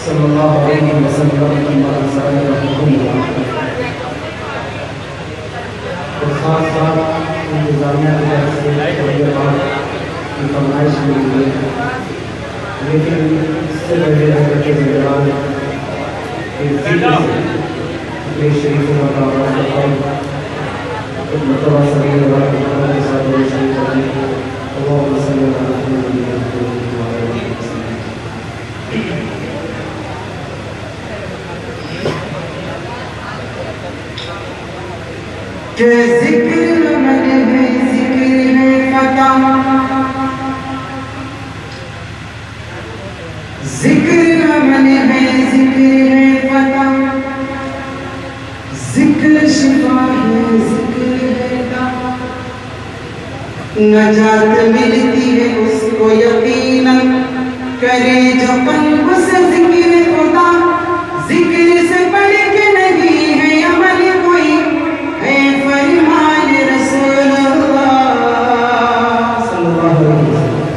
صلی اللہ علیہ وسلم اور ساتھ ساتھ انتظامیہ کی طرف سے کی فرمائش ملی ہے، لیکن اس سے پہلے حضرت زندگان کے ذکر سے اپنے شریف مطابق مطلبہ صلی اللہ علیہ وسلم کے ساتھ شریف کرنے اللہم صلی اللہ علیہ وسلم۔ کہ ذکر من ہے ذکر ہے فتح، ذکر من ہے ذکر ہے فتح، ذکر شفا ہے ذکر ہے دوا، نجات ملتی ہے اس کو یقیناً کرے جو قلب سے ذکر خدا، ذکر سے پڑھ کے نہیں ہے عمل کوئی، ہے فرمان رسول اللہ صلی اللہ علیہ وسلم۔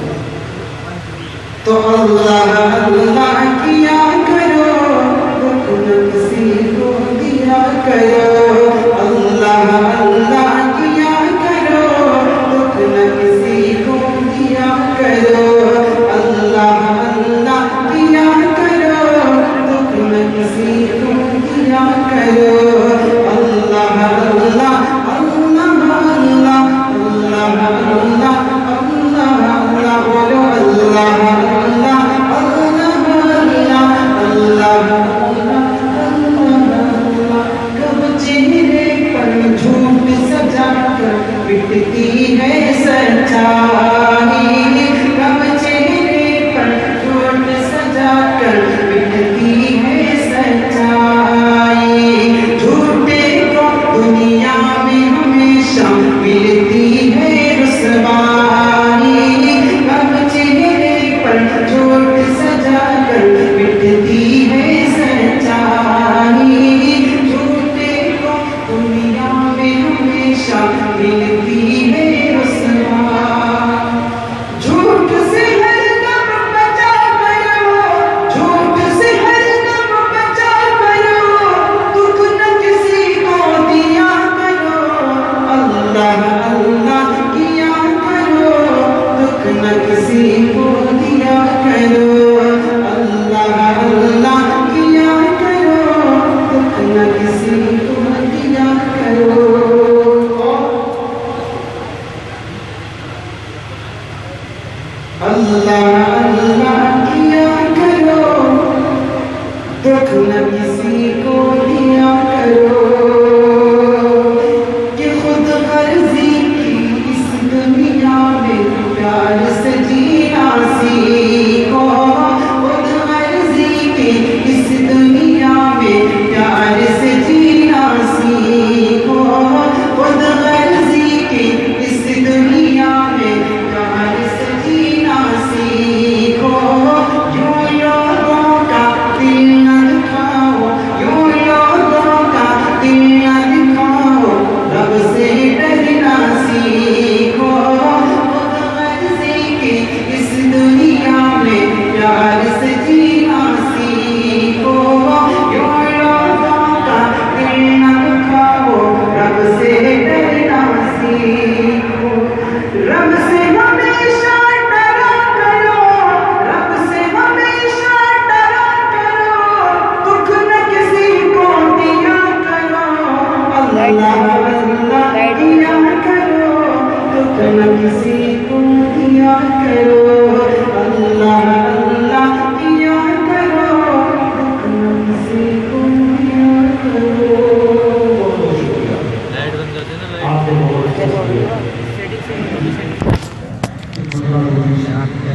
تو اللہ اللہ کیا کرو، رکن کسی کو دیا کرو، اللہ اللہ کیا کرو، رکن کسی کو دیا کرو، اللہ اللہ کیا کرو، رکن کسی کو دیا کرو، اللہ اللہ اللہ اللہ اللہ اللہ اللہ اللہ بولو اللہ اللہ اللہ اللہ اللہ اللہ۔ کب چہرے پر جھوٹ سجا کر مٹتی ہے سچائی، کب چہرے پر جھوٹ سجا کر مٹتی ہے سچائی، جھوٹے کو دنیا میں ہمیشہ ملتی ہے رسوائی، کب چہرے پر جھوٹ سجا کر مٹتی ہے سچائی، جھوٹے کو دنیا میں ہمیشہ ملتی ہے رسوائی، جھوٹ سے ہر دم بچا کرو، جھوٹ سے ہر دم بچا کرو، دکھ نہ کسی کو دیا کرو، اللہ اللہ کیا کرو، دکھ نہ کسی کو دیا کرو، اللہ اللہ کیا کرو، دکھ نہ کسی کو دیا کرو۔ اللہ اللہ کیا کرو، دکھ نہ کسی کو دیا کرو، کہ خود غرضی کی اس دنیا میں پیار سے جینا سیکھو، خود غرضی کی اس دنیا میں پیار سے جینا سیکھو، خود غرضی کی اس دنیا میں پیار سے جینا سیکھو، یوں لوگوں کا دل نہ دکھاؤ، یوں لوگوں کا دل نہ دکھاؤ، رب سے ڈرنا سیکھو، خود غرضی کی اس دنیا میں پیار سے جینا سیکھو، یوں لوگوں کا دل نہ دکھاؤ، رب سے ڈرنا سیکھو، رب سے ہمیشہ ڈرا کرو، رب سے ہمیشہ ڈرا کرو، دکھ نہ کسی کو دیا کرو، اللہ اللہ کیا کرو، دکھ نہ کسی کو دیا کرو، اللہ اللہ کیا کرو، دکھ نہ کسی کو دیا کرو۔ بہت بہت شکریہ آپ کو، بہت بہت شکریہ۔